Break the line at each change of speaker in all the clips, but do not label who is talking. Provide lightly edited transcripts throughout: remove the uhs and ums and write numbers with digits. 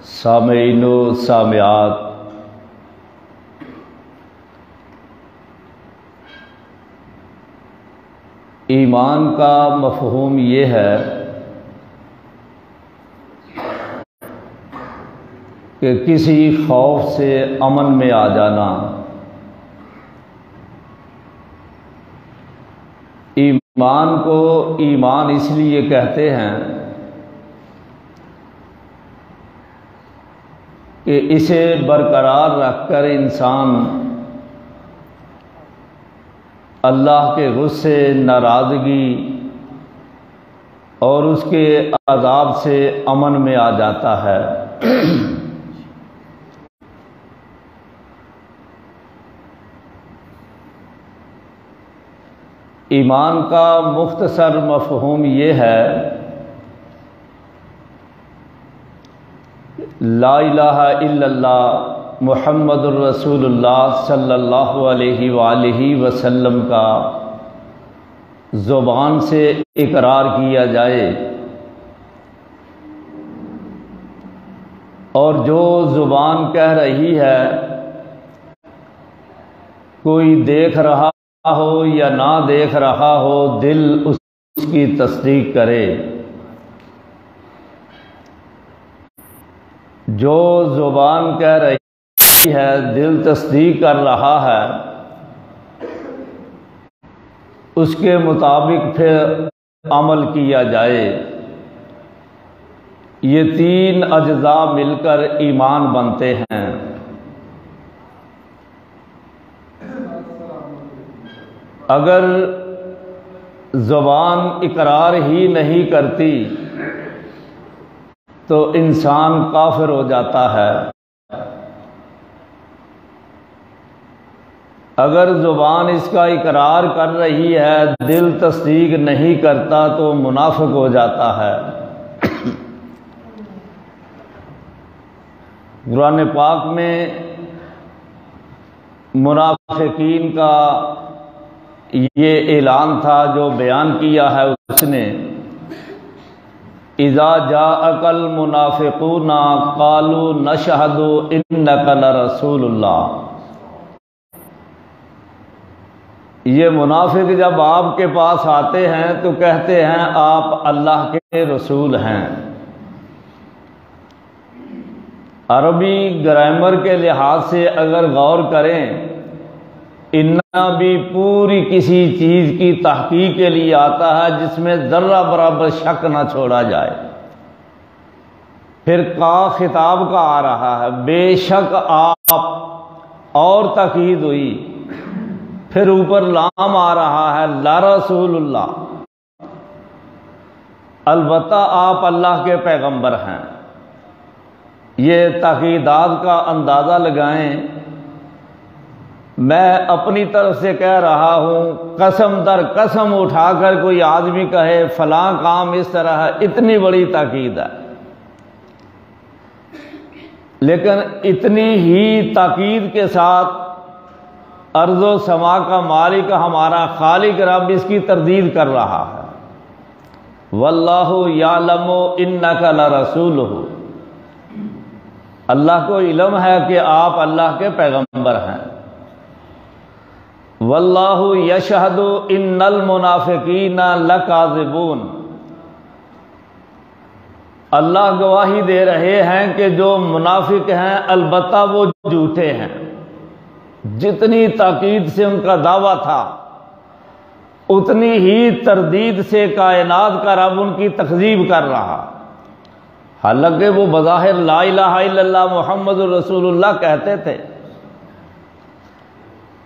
سامعین و سامعات، ایمان کا مفہوم یہ ہے کہ کسی خوف سے امن میں آ جانا۔ ایمان کو ایمان اس لیے کہتے ہیں کہ اسے برقرار رکھ کر انسان اللہ کے غصے، ناراضگی اور اس کے عذاب سے امن میں آ جاتا ہے۔ ایمان کا مختصر مفہوم یہ ہے لا الہ الا اللہ محمد الرسول اللہ صلی اللہ علیہ وآلہ وسلم کا زبان سے اقرار کیا جائے، اور جو زبان کہہ رہی ہے کوئی دیکھ رہا ہو یا نہ دیکھ رہا ہو، دل اس کی تصدیق کرے۔ جو زبان کہہ رہی ہے، دل تصدیق کر رہا ہے، اس کے مطابق پھر عمل کیا جائے۔ یہ تین اجزاء مل کر ایمان بنتے ہیں۔ اگر زبان اقرار ہی نہیں کرتی تو انسان کافر ہو جاتا ہے۔ اگر زبان اس کا اقرار کر رہی ہے، دل تصدیق نہیں کرتا تو منافق ہو جاتا ہے۔ قرآن پاک میں منافقین کا یہ اعلان تھا جو بیان کیا ہے اس نے، اذا جاءک المنافقون قالوا نشہد انک لرسول اللہ۔ یہ منافق جب آپ کے پاس آتے ہیں تو کہتے ہیں آپ اللہ کے رسول ہیں۔ عربی گرامر کے لحاظ سے اگر غور کریں، انا بھی پوری کسی چیز کی تحقیق کے لیے آتا ہے جس میں ذرہ برابر شک نہ چھوڑا جائے۔ پھر کا خطاب کا آ رہا ہے، بے شک آپ، اور تاکید ہوئی، پھر اوپر لام آ رہا ہے لرسول اللہ، البتہ آپ اللہ کے پیغمبر ہیں۔ یہ تاکیدات کا اندازہ لگائیں۔ میں اپنی طرف سے کہہ رہا ہوں، قسم در قسم اٹھا کر کوئی آدمی کہے فلاں کام اس طرح ہے، اتنی بڑی تاکید ہے، لیکن اتنی ہی تاکید کے ساتھ ارض و سما کا مالک ہمارا خالق رب اس کی تردید کر رہا ہے۔ واللہ یعلم انک لرسولہ، اللہ کو علم ہے کہ آپ اللہ کے پیغمبر ہیں۔ واللہ یشہد ان المنافقین لکاذبون، اللہ گواہی دے رہے ہیں کہ جو منافق ہیں البتہ وہ جھوٹے ہیں۔ جتنی تاکید سے ان کا دعویٰ تھا، اتنی ہی تردید سے کائنات کا رب ان کی تکذیب کر رہا، حالانکہ وہ بظاہر لا الہ الا اللہ محمد الرسول اللہ کہتے تھے،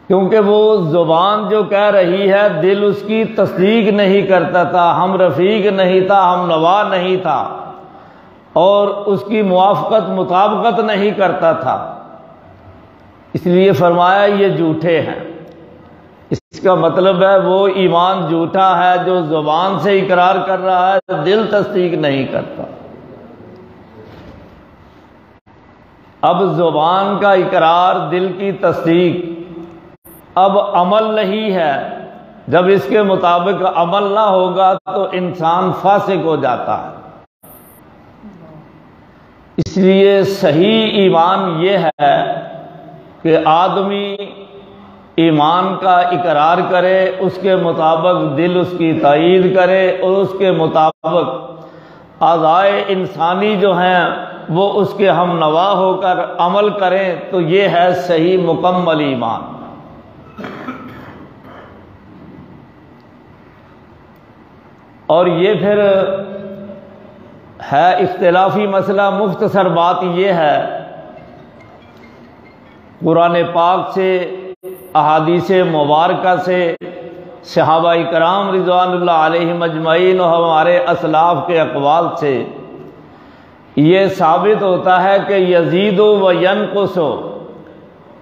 کیونکہ وہ زبان جو کہہ رہی ہے دل اس کی تصدیق نہیں کرتا تھا، ہم رفیق نہیں تھا، ہم نوا نہیں تھا، اور اس کی موافقت مطابقت نہیں کرتا تھا، اس لیے فرمایا یہ جھوٹے ہیں۔ اس کا مطلب ہے وہ ایمان جھوٹا ہے جو زبان سے اقرار کر رہا ہے، دل تصدیق نہیں کرتا۔ اب زبان کا اقرار، دل کی تصدیق، اب عمل نہیں ہے۔ جب اس کے مطابق عمل نہ ہوگا تو انسان فاسق ہو جاتا ہے۔ اس لیے صحیح ایمان یہ ہے کہ آدمی ایمان کا اقرار کرے، اس کے مطابق دل اس کی تائید کرے، اور اس کے مطابق اعضائے انسانی جو ہیں وہ اس کے ہم نوا ہو کر عمل کریں، تو یہ ہے صحیح مکمل ایمان۔ اور یہ پھر ہے اختلافی مسئلہ۔ مختصر بات یہ ہے، قرآن پاک سے، احادیث مبارکہ سے، صحابہ کرام رضوان اللہ علیہم اجمعین اور ہمارے اسلاف کے اقوال سے یہ ثابت ہوتا ہے کہ یزید و ینقص،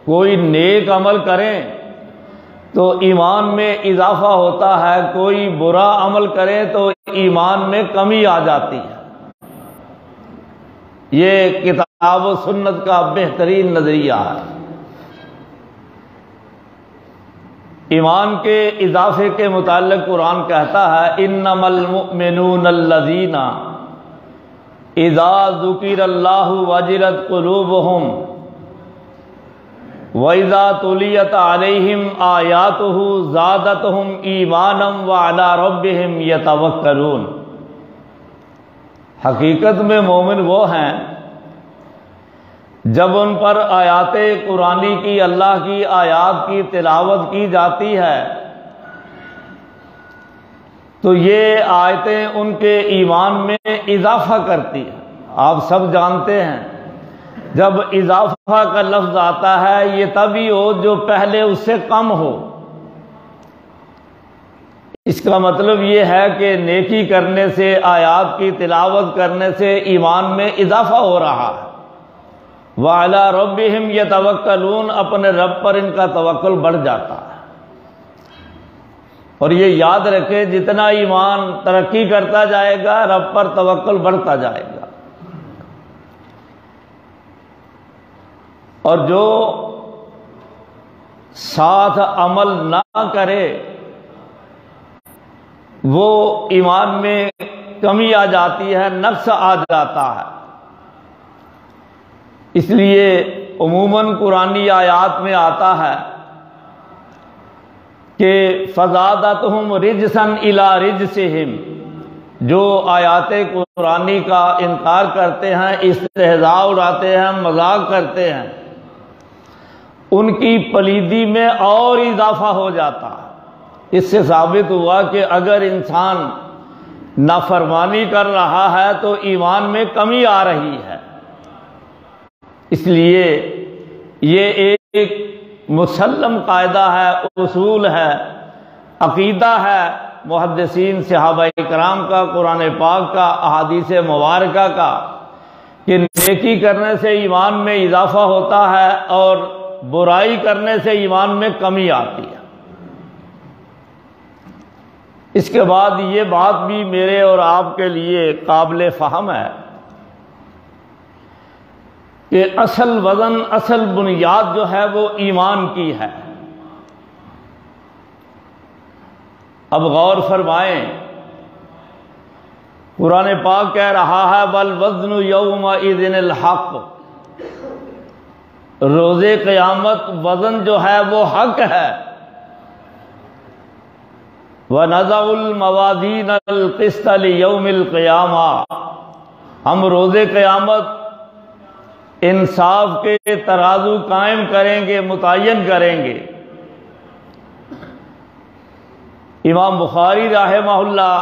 کوئی نیک عمل کریں تو ایمان میں اضافہ ہوتا ہے، کوئی برا عمل کرے تو ایمان میں کمی آ جاتی ہے۔ یہ کتاب و سنت کا بہترین نظریہ ہے۔ ایمان کے اضافے کے متعلق قرآن کہتا ہے انما المؤمنون الذین اذا ذکر اللہ وجلت قلوبہم وَإِذَا تُلِيَتْ عَلَيْهِمْ آيَاتُهُ زَادَتْهُمْ إِيمَانًا وَعَلَى رَبِّهِمْ يَتَوَكَّلُونَ۔ حقیقت میں مومن وہ ہیں جب ان پر آیات قرآنی کی، اللہ کی آیات کی تلاوت کی جاتی ہے تو یہ آیتیں ان کے ایمان میں اضافہ کرتی ہیں۔ آپ سب جانتے ہیں جب اضافہ کا لفظ آتا ہے یہ تبھی ہو جو پہلے اس سے کم ہو۔ اس کا مطلب یہ ہے کہ نیکی کرنے سے، آیات کی تلاوت کرنے سے ایمان میں اضافہ ہو رہا ہے۔ وَعَلَىٰ رَبِّهِمْ يَتَوَكَّلُونَ، اپنے رب پر ان کا توکل بڑھ جاتا ہے۔ اور یہ یاد رکھے جتنا ایمان ترقی کرتا جائے گا رب پر توکل بڑھتا جائے گا۔ اور جو ساتھ عمل نہ کرے وہ ایمان میں کمی آ جاتی ہے، نقص آ جاتا ہے۔ اس لیے عموماً قرآنی آیات میں آتا ہے کہ فَزَادَتْهُمْ رِجْسًا إِلَىٰ رِجْسِهِمْ، جو آیات قرآنی کا انکار کرتے ہیں، استہزاء اڑاتے ہیں، مذاق کرتے ہیں، ان کی پلیدی میں اور اضافہ ہو جاتا ہے۔ اس سے ثابت ہوا کہ اگر انسان نافرمانی کر رہا ہے تو ایمان میں کمی آ رہی ہے۔ اس لیے یہ ایک مسلم قاعدہ ہے، اصول ہے، عقیدہ ہے محدثین صحابہ کرام کا، قرآن پاک کا، احادیث مبارکہ کا، کہ نیکی کرنے سے ایمان میں اضافہ ہوتا ہے اور برائی کرنے سے ایمان میں کمی آتی ہے۔ اس کے بعد یہ بات بھی میرے اور آپ کے لیے قابل فہم ہے کہ اصل وزن، اصل بنیاد جو ہے وہ ایمان کی ہے۔ اب غور فرمائیں، قرآن پاک کہہ رہا ہے وَالْوَزْنُ يَوْمَئِذٍ الْحَقُّ، روز قیامت وزن جو ہے وہ حق ہے۔ وَنَضَعُ الْمَوَازِينَ الْقِسْطَ لِيَوْمِ الْقِيَامَةِ، ہم روز قیامت انصاف کے ترازو قائم کریں گے، متعین کریں گے۔ امام بخاری رحمہ اللہ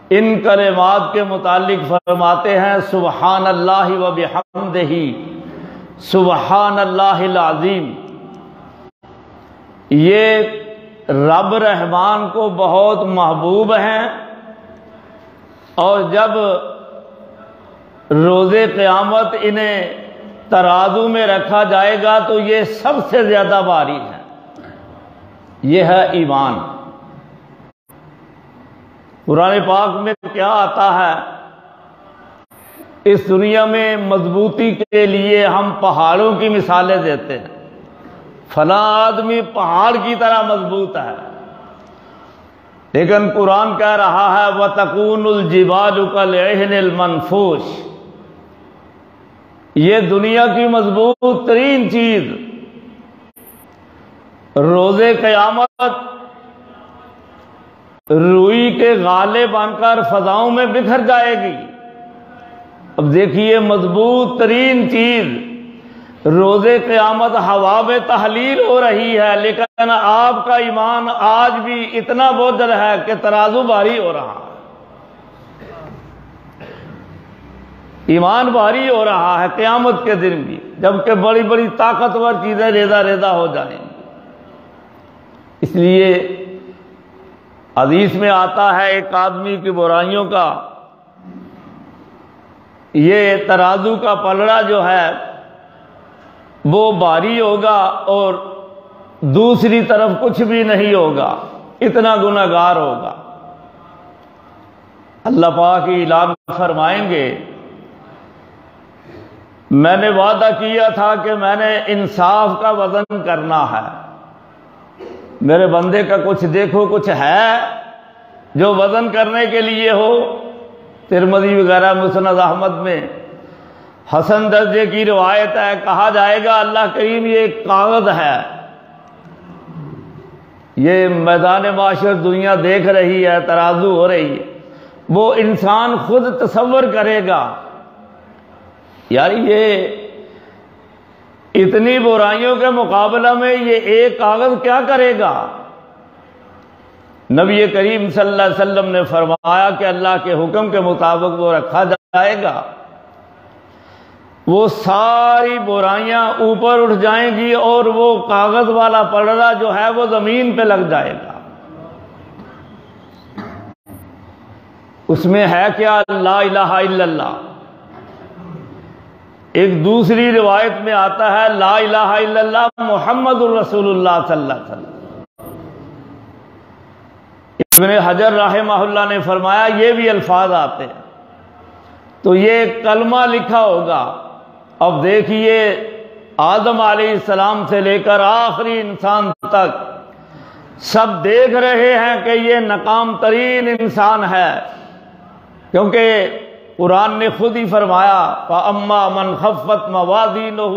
ان کلمات کے متعلق فرماتے ہیں سبحان اللہ و بحمدہ سبحان اللہ العظیم، یہ رب رحمان کو بہت محبوب ہیں، اور جب روز قیامت انہیں ترازو میں رکھا جائے گا تو یہ سب سے زیادہ بھاری ہے۔ یہ ہے ایمان۔ قرآن پاک میں کیا آتا ہے؟ اس دنیا میں مضبوطی کے لیے ہم پہاڑوں کی مثالیں دیتے ہیں، فلاں آدمی پہاڑ کی طرح مضبوط ہے، لیکن قرآن کہہ رہا ہے وَتَكُونُ الْجِبَالُ كَالْعِهْنِ الْمَنْفُوشِ، یہ دنیا کی مضبوط ترین چیز روز قیامت روئی کے غالے بن کر فضاؤں میں بکھر جائے گی۔ اب دیکھیے مضبوط ترین چیز روز قیامت ہوا میں تحلیل ہو رہی ہے، لیکن آپ کا ایمان آج بھی اتنا بوجھل ہے کہ ترازو بھاری ہو رہا ہے، ایمان بھاری ہو رہا ہے قیامت کے دن بھی، جبکہ بڑی بڑی طاقتور چیزیں ریزہ ریزہ ہو جائیں گی۔ اس لیے حدیث میں آتا ہے ایک آدمی کی برائیوں کا یہ ترازو کا پلڑا جو ہے وہ بھاری ہوگا اور دوسری طرف کچھ بھی نہیں ہوگا، اتنا گنہگار ہوگا۔ اللہ پاک اعلان فرمائیں گے میں نے وعدہ کیا تھا کہ میں نے انصاف کا وزن کرنا ہے، میرے بندے کا کچھ دیکھو کچھ ہے جو وزن کرنے کے لیے ہو۔ ترمذی وغیرہ مسند احمد میں حسن درجے کی روایت ہے، کہا جائے گا اللہ کریم یہ ایک کاغذ ہے، یہ میدان معاشر دنیا دیکھ رہی ہے، ترازو ہو رہی ہے، وہ انسان خود تصور کرے گا یار یہ اتنی برائیوں کے مقابلہ میں یہ ایک کاغذ کیا کرے گا؟ نبی کریم صلی اللہ علیہ وسلم نے فرمایا کہ اللہ کے حکم کے مطابق وہ رکھا جائے گا، وہ ساری برائیاں اوپر اٹھ جائیں گی اور وہ کاغذ والا پلڑا جو ہے وہ زمین پہ لگ جائے گا۔ اس میں ہے کیا؟ لا الہ الا اللہ۔ ایک دوسری روایت میں آتا ہے لا الہ الا اللہ محمد الرسول اللہ صلی اللہ علیہ وسلم۔ ابن حجر رحمہ اللہ نے فرمایا یہ بھی الفاظ آتے ہیں، تو یہ کلمہ لکھا ہوگا۔ اب دیکھیے آدم علیہ السلام سے لے کر آخری انسان تک سب دیکھ رہے ہیں کہ یہ ناکام ترین انسان ہے، کیونکہ قرآن نے خود ہی فرمایا فَأَمَّا مَنْ خَفَّتْ مَوَازِينُهُ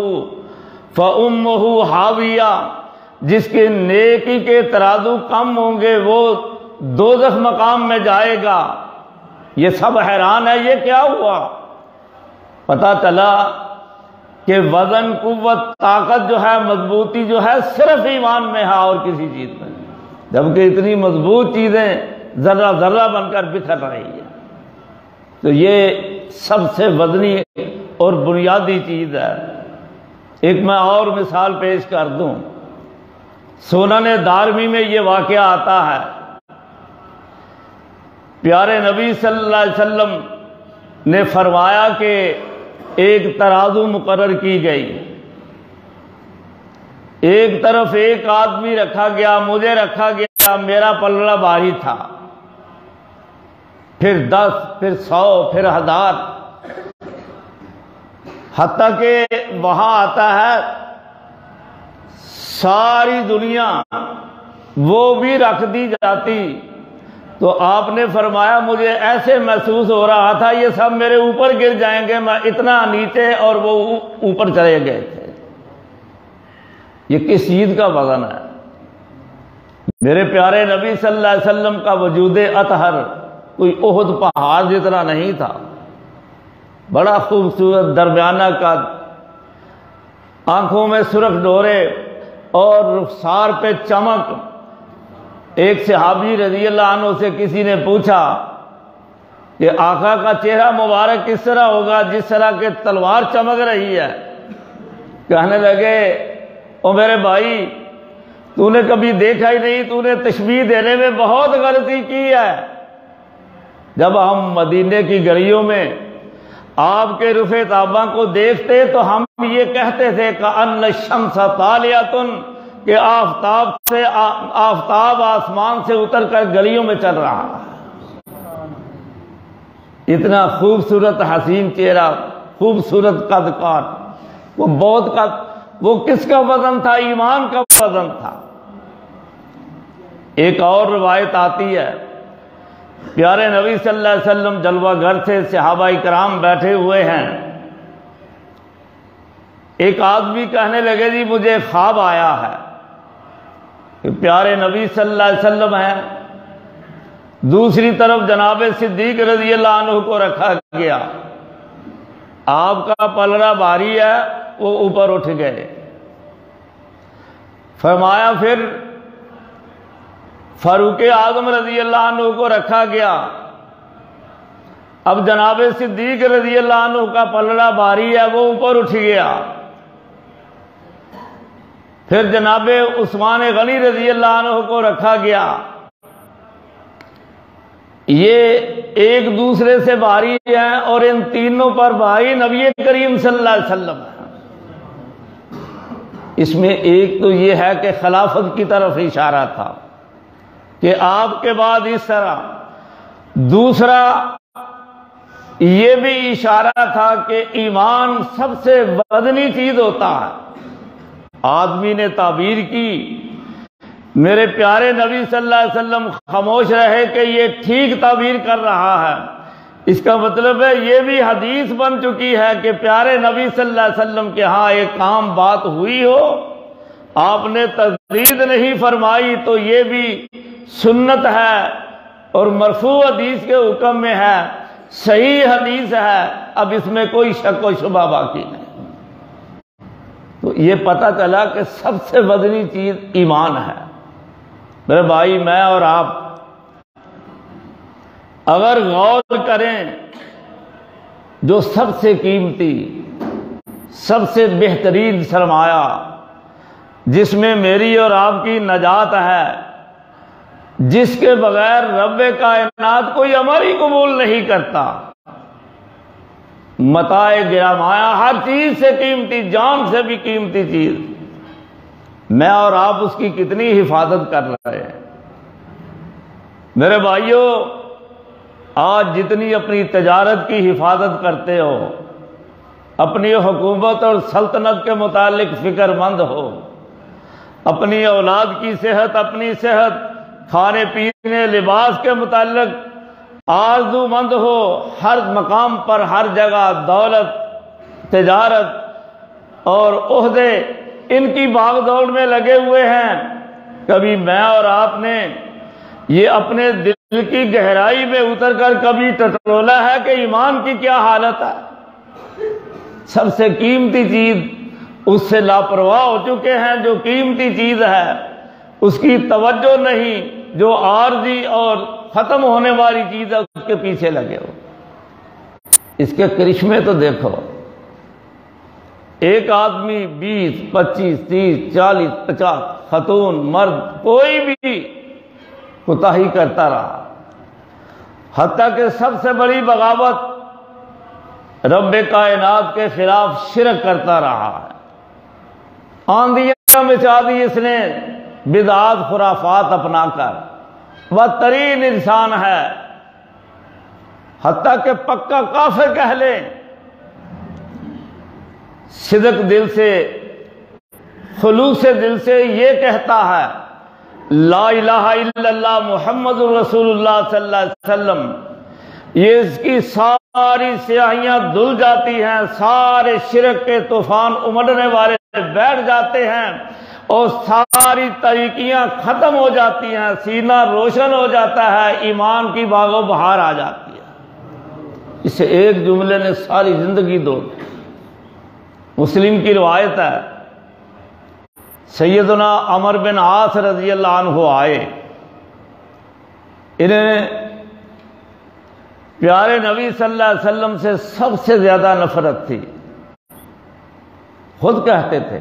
فَأُمُّهُ حَاوِيَةٌ، جس کے نیکی کے ترازو کم ہوں گے وہ دوزخ مقام میں جائے گا۔ یہ سب حیران ہے یہ کیا ہوا؟ پتہ چلا کہ وزن، قوت، طاقت جو ہے، مضبوطی جو ہے صرف ایمان میں ہے اور کسی چیز میں نہیں، جبکہ اتنی مضبوط چیزیں ذرہ ذرہ بن کر بکھر رہی ہیں۔ تو یہ سب سے وزنی اور بنیادی چیز ہے۔ ایک میں اور مثال پیش کر دوں، سنن دارمی میں یہ واقعہ آتا ہے، پیارے نبی صلی اللہ علیہ وسلم نے فرمایا کہ ایک ترازو مقرر کی گئی، ایک طرف ایک آدمی رکھا گیا، مجھے رکھا گیا، میرا پلڑا بھاری تھا، پھر 10، پھر 100، پھر 1000، حتیٰ کہ وہاں آتا ہے ساری دنیا وہ بھی رکھ دی جاتی، تو آپ نے فرمایا مجھے ایسے محسوس ہو رہا تھا یہ سب میرے اوپر گر جائیں گے، میں اتنا نیچے اور وہ اوپر چلے گئے تھے۔ یہ کس چیز کا وزن ہے؟ میرے پیارے نبی صلی اللہ علیہ وسلم کا وجود اطہر کوئی احد پہاڑ جتنا نہیں تھا، بڑا خوبصورت، درمیانہ قد، آنکھوں میں سرخ ڈورے اور رخسار پہ چمک۔ ایک صحابی رضی اللہ عنہ سے کسی نے پوچھا کہ آقا کا چہرہ مبارک کس طرح ہوگا جس طرح کہ تلوار چمک رہی ہے؟ کہنے لگے او میرے بھائی تو نے کبھی دیکھا ہی نہیں، تو نے تشبیہ دینے میں بہت غلطی کی ہے۔ جب ہم مدینے کی گلیوں میں آپ کے رخ طابہ کو دیکھتے تو ہم یہ کہتے تھے کأن الشمس طالعۃ، کہ آفتاب آسمان سے اتر کر گلیوں میں چل رہا ہے۔ اتنا خوبصورت حسین چہرہ، خوبصورت قد کار، وہ بہت قد، وہ کس کا وزن تھا؟ ایمان کا وزن تھا۔ ایک اور روایت آتی ہے، پیارے نبی صلی اللہ علیہ وسلم جلوہ گر سے صحابہ کرام بیٹھے ہوئے ہیں، ایک آدمی کہنے لگے جی مجھے خواب آیا ہے کہ پیارے نبی صلی اللہ علیہ وسلم ہیں، دوسری طرف جناب صدیق رضی اللہ عنہ کو رکھا گیا، آپ کا پلڑا بھاری ہے، وہ اوپر اٹھ گئے۔ فرمایا پھر فاروق اعظم رضی اللہ عنہ کو رکھا گیا، اب جناب صدیق رضی اللہ عنہ کا پلڑا بھاری ہے، وہ اوپر اٹھ گیا۔ پھر جناب عثمان غنی رضی اللہ عنہ کو رکھا گیا۔ یہ ایک دوسرے سے بھاری ہیں اور ان تینوں پر بھاری نبی کریم صلی اللہ علیہ وسلم ہے۔ اس میں ایک تو یہ ہے کہ خلافت کی طرف اشارہ تھا کہ آپ کے بعد اس طرح، دوسرا یہ بھی اشارہ تھا کہ ایمان سب سے وزنی چیز ہوتا ہے۔ آدمی نے تعبیر کی، میرے پیارے نبی صلی اللہ علیہ وسلم خاموش رہے کہ یہ ٹھیک تعبیر کر رہا ہے، اس کا مطلب ہے یہ بھی حدیث بن چکی ہے کہ پیارے نبی صلی اللہ علیہ وسلم کے ہاں ایک عام بات ہوئی ہو، آپ نے تردید نہیں فرمائی تو یہ بھی سنت ہے اور مرفوع حدیث کے حکم میں ہے، صحیح حدیث ہے، اب اس میں کوئی شک و شبہ باقی نہیں۔ تو یہ پتہ چلا کہ سب سے وزنی چیز ایمان ہے۔ میرے بھائی، میں اور آپ اگر غور کریں، جو سب سے قیمتی، سب سے بہترین سرمایہ جس میں میری اور آپ کی نجات ہے، جس کے بغیر رب کائنات کوئی عمل ہی قبول نہیں کرتا، متاع گرامایا، ہر چیز سے قیمتی، جان سے بھی قیمتی چیز، میں اور آپ اس کی کتنی حفاظت کر رہے ہیں۔ میرے بھائیوں، آج جتنی اپنی تجارت کی حفاظت کرتے ہو، اپنی حکومت اور سلطنت کے متعلق فکر مند ہو، اپنی اولاد کی صحت، اپنی صحت، کھانے پینے، لباس کے متعلق آرزو مند ہو، ہر مقام پر، ہر جگہ دولت، تجارت اور عہدے، ان کی بھاگ دوڑ میں لگے ہوئے ہیں، کبھی میں اور آپ نے یہ اپنے دل کی گہرائی میں اتر کر کبھی ٹٹولا ہے کہ ایمان کی کیا حالت ہے؟ سب سے قیمتی چیز اس سے لاپرواہ ہو چکے ہیں، جو قیمتی چیز ہے اس کی توجہ نہیں، جو عارضی اور ختم ہونے والی چیز ہے اس کے پیچھے لگے ہو۔ اس کے کرشمے تو دیکھو، ایک آدمی 20، 25، 30، 40، 50 خاتون، مرد، کوئی بھی کوتاہی کرتا رہا، حتیٰ کہ سب سے بڑی بغاوت رب کائنات کے خلاف شرک کرتا رہا ہے، آندیاں مچا دی اس نے بدعات خرافات اپنا کر، بدترین انسان ہے، حتیٰ کہ پکا کافر کہہ لیں، صدق دل سے، خلوص دل سے یہ کہتا ہے لا الہ الا اللہ محمد رسول اللہ صلی اللہ علیہ وسلم، یہ اس کی ساری سیاہیاں دھل جاتی ہیں، سارے شرک کے طوفان امڑنے والے بیٹھ جاتے ہیں اور ساری طریقیاں ختم ہو جاتی ہیں، سینہ روشن ہو جاتا ہے، ایمان کی باغ و بہار آ جاتی ہے۔ اسے ایک جملے نے ساری زندگی دو دی۔ مسلم کی روایت ہے، سیدنا عمر بن عاص رضی اللہ عنہ آئے، انہیں پیارے نبی صلی اللہ علیہ وسلم سے سب سے زیادہ نفرت تھی، خود کہتے تھے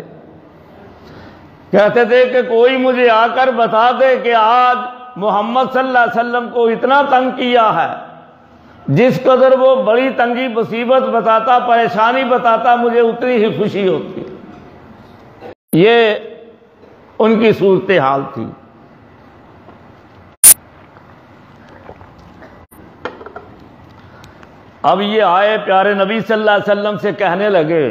کہ کوئی مجھے آ کر بتا دے کہ آج محمد صلی اللہ علیہ وسلم کو اتنا تنگ کیا ہے، جس قدر وہ بڑی تنگی مصیبت بتاتا، پریشانی بتاتا، مجھے اتنی ہی خوشی ہوتی۔ یہ ان کی صورتحال تھی۔ اب یہ آئے پیارے نبی صلی اللہ علیہ وسلم سے کہنے لگے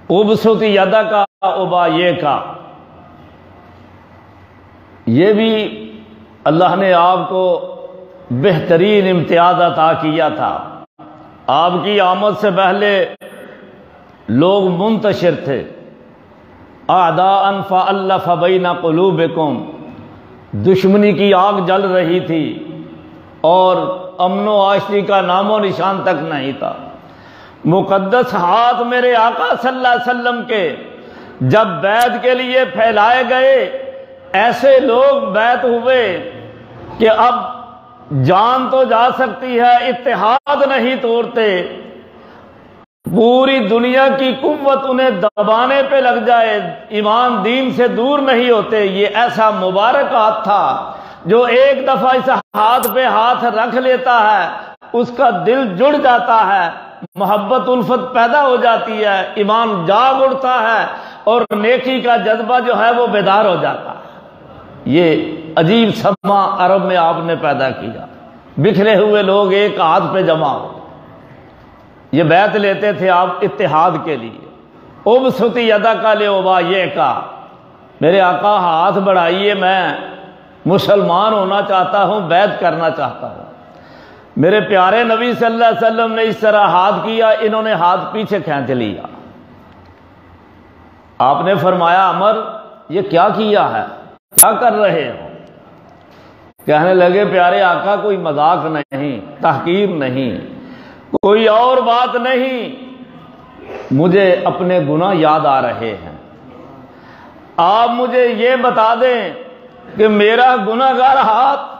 ابسط یدک ابایک کا، یہ بھی اللہ نے آپ کو بہترین امتیاز عطا کیا تھا۔ آپ کی آمد سے پہلے لوگ منتشر تھے، اعداء فالف بین قلوبکم، دشمنی کی آگ جل رہی تھی اور امن و عاشقی کا نام و نشان تک نہیں تھا۔ مقدس ہاتھ میرے آقا صلی اللہ علیہ وسلم کے جب بیعت کے لیے پھیلائے گئے، ایسے لوگ بیعت ہوئے کہ اب جان تو جا سکتی ہے، اتحاد نہیں توڑتے، پوری دنیا کی قوت انہیں دبانے پہ لگ جائے، ایمان دین سے دور نہیں ہوتے۔ یہ ایسا مبارک ہاتھ تھا جو ایک دفعہ اس ہاتھ پہ ہاتھ رکھ لیتا ہے، اس کا دل جڑ جاتا ہے، محبت الفت پیدا ہو جاتی ہے، ایمان جاگ اٹھتا ہے اور نیکی کا جذبہ جو ہے وہ بیدار ہو جاتا ہے۔ یہ عجیب سما عرب میں آپ نے پیدا کیا، بکھرے ہوئے لوگ ایک ہاتھ پہ جمع ہو، یہ بیعت لیتے تھے آپ اتحاد کے لیے۔ ابسط یدک لابایعک، میرے آقا ہاتھ بڑھائیے، میں مسلمان ہونا چاہتا ہوں، بیعت کرنا چاہتا ہوں۔ میرے پیارے نبی صلی اللہ علیہ وسلم نے اس طرح ہاتھ کیا، انہوں نے ہاتھ پیچھے کھینچ لیا۔ آپ نے فرمایا عمر یہ کیا کیا ہے، کیا کر رہے ہو؟ کہنے لگے پیارے آقا کوئی مذاق نہیں، تحقیر نہیں، کوئی اور بات نہیں، مجھے اپنے گناہ یاد آ رہے ہیں، آپ مجھے یہ بتا دیں کہ میرا گناہ گار ہاتھ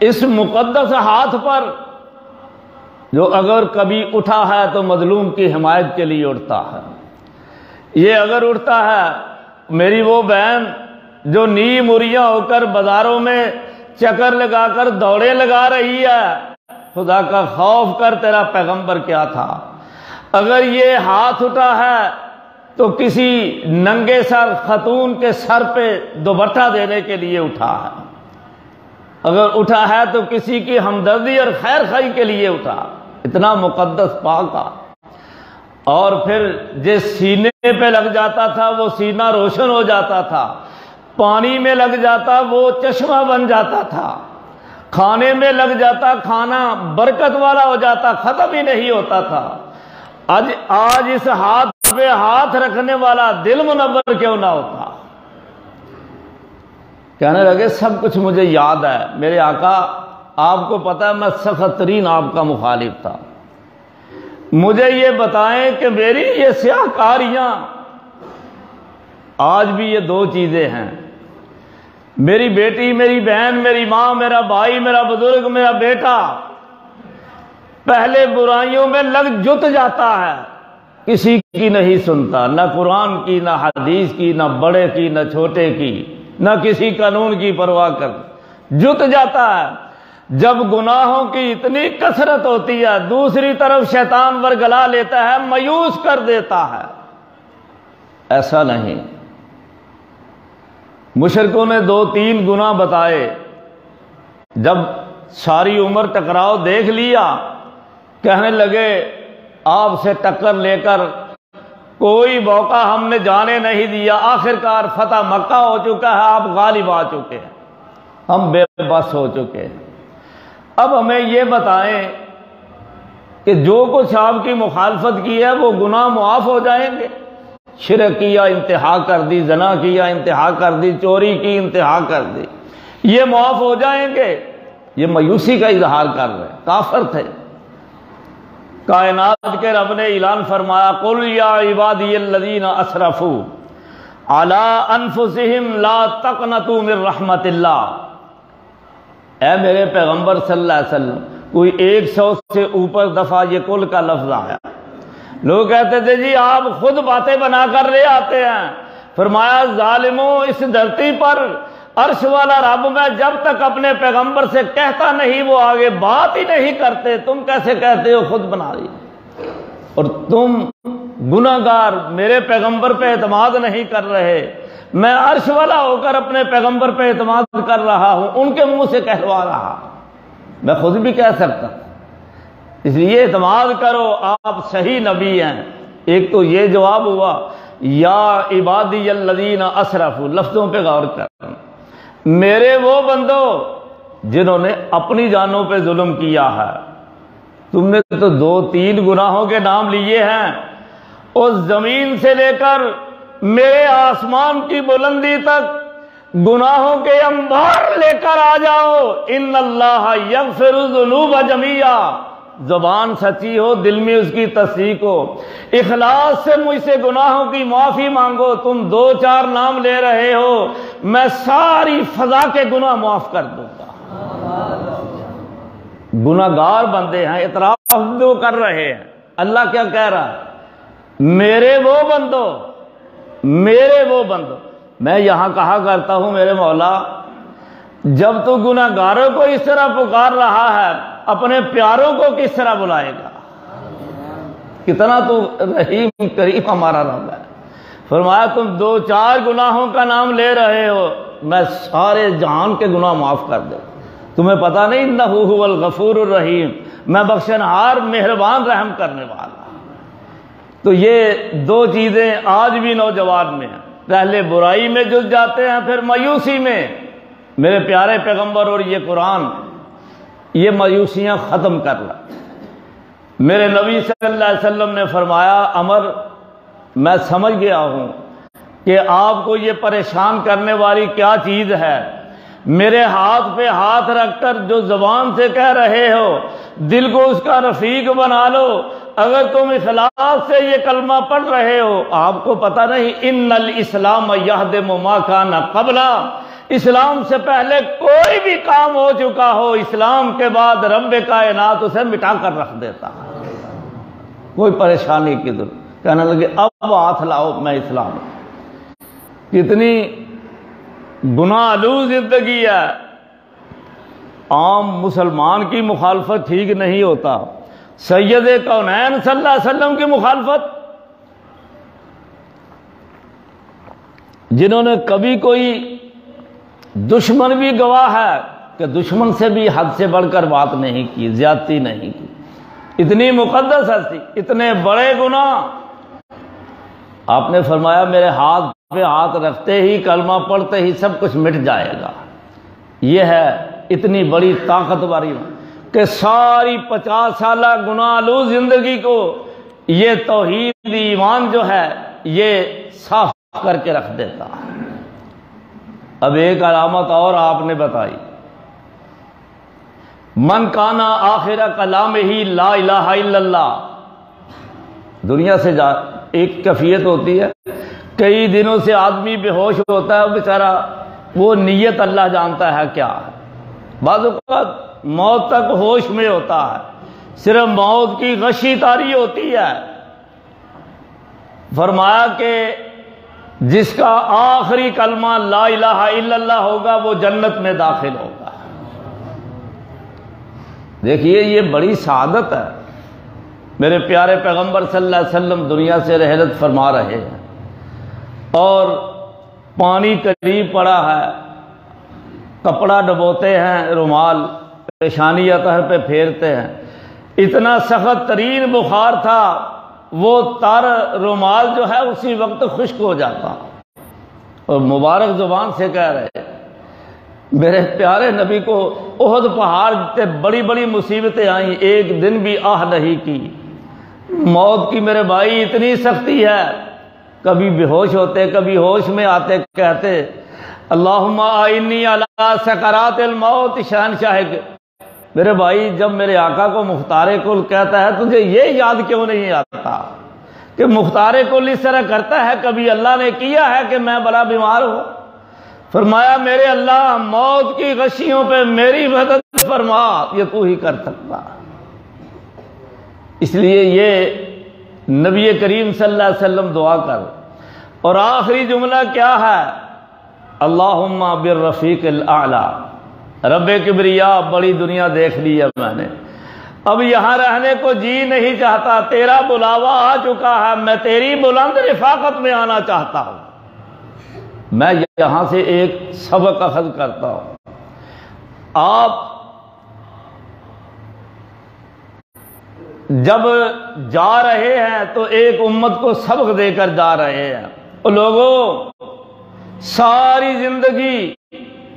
اس مقدس ہاتھ پر جو اگر کبھی اٹھا ہے تو مظلوم کی حمایت کے لیے اٹھتا ہے، یہ اگر اٹھتا ہے میری وہ بہن جو نی مریاں ہو کر بازاروں میں چکر لگا کر دوڑے لگا رہی ہے، خدا کا خوف کر تیرا پیغمبر کیا تھا، اگر یہ ہاتھ اٹھا ہے تو کسی ننگے سر خاتون کے سر پہ دوپٹہ دینے کے لیے اٹھا ہے، اگر اٹھا ہے تو کسی کی ہمدردی اور خیر خواہی کے لیے اٹھا، اتنا مقدس پاکا۔ اور پھر جس سینے پہ لگ جاتا تھا وہ سینہ روشن ہو جاتا تھا، پانی میں لگ جاتا وہ چشمہ بن جاتا تھا، کھانے میں لگ جاتا کھانا برکت والا ہو جاتا، ختم ہی نہیں ہوتا تھا۔ آج اس ہاتھ پہ ہاتھ رکھنے والا دل منور کیوں نہ ہوتا؟ کہنے لگے سب کچھ مجھے یاد ہے میرے آقا، آپ کو پتا ہے میں سخت ترین آپ کا مخالف تھا، مجھے یہ بتائیں کہ میری یہ سیاہ کاریاں، آج بھی یہ دو چیزیں ہیں، میری بیٹی، میری بہن، میری ماں، میرا بھائی، میرا بزرگ، میرا بیٹا، پہلے برائیوں میں لگ جت جاتا ہے، کسی کی نہیں سنتا، نہ قرآن کی، نہ حدیث کی، نہ بڑے کی، نہ چھوٹے کی، نہ کسی قانون کی پرواہ کر، جت جاتا ہے۔ جب گناہوں کی اتنی کثرت ہوتی ہے دوسری طرف شیطان ورگلا لیتا ہے، مایوس کر دیتا ہے۔ ایسا نہیں، مشرکوں نے 2-3 گناہ بتائے، جب ساری عمر ٹکراؤ دیکھ لیا، کہنے لگے آپ سے ٹکر لے کر کوئی موقع ہم نے جانے نہیں دیا، آخرکار فتح مکہ ہو چکا ہے، آپ غالب آ چکے ہیں، ہم بے بس ہو چکے ہیں، اب ہمیں یہ بتائیں کہ جو کچھ آپ کی مخالفت کی ہے وہ گناہ معاف ہو جائیں گے؟ شرک کیا انتہا کر دی، زنا کیا انتہا کر دی، چوری کی انتہا کر دی، یہ معاف ہو جائیں گے؟ یہ مایوسی کا اظہار کر رہے، کافر تھے۔ کائنات کے رب نے اعلان فرمایا قل یا عبادی الذین اسرفوا علی انفسہم لا تقنطوا من رحمت اللہ، اے میرے پیغمبر صلی اللہ علیہ وسلم، کوئی 100 سے اوپر دفعہ یہ کل کا لفظ آیا، لوگ کہتے تھے جی آپ خود باتیں بنا کر لے آتے ہیں، فرمایا ظالموں اس دھرتی پر عرش والا رب میں جب تک اپنے پیغمبر سے کہتا نہیں وہ آگے بات ہی نہیں کرتے، تم کیسے کہتے ہو خود بنا لی؟ اور تم گناہگار میرے پیغمبر پہ اعتماد نہیں کر رہے، میں عرش والا ہو کر اپنے پیغمبر پہ اعتماد کر رہا ہوں، ان کے منہ سے کہلوا رہا، میں خود بھی کہہ سکتا، اس لیے اعتماد کرو آپ صحیح نبی ہیں۔ ایک تو یہ جواب ہوا یا عبادی الذین اسرفوا، لفظوں پہ غور کر، میرے وہ بندو جنہوں نے اپنی جانوں پہ ظلم کیا ہے، تم نے تو 2-3 گناہوں کے نام لیے ہیں، اس زمین سے لے کر میرے آسمان کی بلندی تک گناہوں کے انبار لے کر آ جاؤ، ان اللہ یغفر الذنوب جميعا، زبان سچی ہو، دل میں اس کی تصدیق ہو، اخلاص سے مجھ سے گناہوں کی معافی مانگو، تم 2-4 نام لے رہے ہو، میں ساری فضا کے گناہ معاف کر دوں گا۔ گناہگار بندے ہیں، اعتراف جو کر رہے ہیں، اللہ کیا کہہ رہا ہے؟ میرے وہ بندو، میرے وہ بندو۔ میں یہاں کہا کرتا ہوں میرے مولا، جب تو گناہگاروں کو اس طرح پکار رہا ہے، اپنے پیاروں کو کس طرح بلائے گا؟ کتنا تو رحیم کریم ہمارا رب ہے۔ فرمایا تم 2-4 گناہوں کا نام لے رہے ہو، میں سارے جہان کے گناہ معاف کر دوں۔ تمہیں پتہ نہیں انہ هو الغفور الرحیم، میں بخشنہار مہربان رحم کرنے والا۔ تو یہ 2 چیزیں آج بھی نوجوان میں ہیں، پہلے برائی میں جل جاتے ہیں، پھر مایوسی میں۔ میرے پیارے پیغمبر اور یہ قرآن یہ مایوسیاں ختم کر رہا۔ میرے نبی صلی اللہ علیہ وسلم نے فرمایا، عمر میں سمجھ گیا ہوں کہ آپ کو یہ پریشان کرنے والی کیا چیز ہے، میرے ہاتھ پہ ہاتھ رکھ کر جو زبان سے کہہ رہے ہو، دل کو اس کا رفیق بنا لو۔ اگر تم اخلاص سے یہ کلمہ پڑھ رہے ہو، آپ کو پتہ نہیں ان الاسلام یہدم ما کان قبلا، اسلام سے پہلے کوئی بھی کام ہو چکا ہو، اسلام کے بعد رب کائنات اسے مٹا کر رکھ دیتا۔ کوئی پریشانی کی ضرورت، کہنے لگے اب ہاتھ لاؤ میں اسلام۔ کتنی گناہ آلود زندگی ہے۔ عام مسلمان کی مخالفت ٹھیک نہیں ہوتا، سید کونین صلی اللہ علیہ وسلم کی مخالفت، جنہوں نے کبھی کوئی دشمن بھی گواہ ہے کہ دشمن سے بھی حد سے بڑھ کر بات نہیں کی، زیادتی نہیں کی، اتنی مقدس ہستی، اتنے بڑے گناہ۔ آپ نے فرمایا میرے ہاتھ پہ ہاتھ رکھتے ہی، کلمہ پڑھتے ہی سب کچھ مٹ جائے گا۔ یہ ہے اتنی بڑی طاقت والی کہ ساری 50 سالہ گناہ آلود زندگی کو یہ توحید ایمان جو ہے یہ صاف کر کے رکھ دیتا۔ اب ایک علامت اور آپ نے بتائی، من کانا آخر کلامہ لا الہ الا اللہ۔ دنیا سے ایک کیفیت ہوتی ہے، کئی دنوں سے آدمی بے ہوش ہوتا ہے، بیچارہ وہ نیت اللہ جانتا ہے کیا ہے، بعض اوقات موت تک ہوش میں ہوتا ہے، صرف موت کی غشی تاری ہوتی ہے۔ فرمایا کہ جس کا آخری کلمہ لا الہ الا اللہ ہوگا وہ جنت میں داخل ہوگا۔ دیکھیے یہ بڑی سعادت ہے۔ میرے پیارے پیغمبر صلی اللہ علیہ وسلم دنیا سے رحلت فرما رہے ہیں اور پانی قریب پڑا ہے، کپڑا ڈبوتے ہیں، رومال پیشانی اطہر پہ پھیرتے ہیں، اتنا سخت ترین بخار تھا، وہ تر رومال جو ہے اسی وقت خشک ہو جاتا، اور مبارک زبان سے کہہ رہے میرے پیارے نبی کو احد پہاڑ سے بڑی بڑی مصیبتیں آئیں، ایک دن بھی آہ نہیں کی۔ موت کی میرے بھائی اتنی سختی ہے، کبھی بے ہوش ہوتے، کبھی ہوش میں آتے، کہتے اللہم آئینی علی سکرات الموت، شہنشاہ میرے بھائی جب میرے آقا کو مختار کل کہتا ہے تجھے یہ یاد کیوں نہیں آتا کہ مختار کل اس طرح کرتا ہے، کبھی اللہ نے کیا ہے کہ میں بڑا بیمار ہوں؟ فرمایا میرے اللہ موت کی غشیوں پہ میری مدد فرما، یہ تو ہی کر سکتا۔ اس لیے یہ نبی کریم صلی اللہ علیہ وسلم دعا کر، اور آخری جملہ کیا ہے؟ اللہم بالرفیق الاعلی، رب کبریا بڑی دنیا دیکھ لی ہے میں نے، اب یہاں رہنے کو جی نہیں چاہتا، تیرا بلاوا آ چکا ہے، میں تیری بلند رفاقت میں آنا چاہتا ہوں۔ میں یہاں سے ایک سبق اخذ کرتا ہوں، آپ جب جا رہے ہیں تو ایک امت کو سبق دے کر جا رہے ہیں، لوگوں ساری زندگی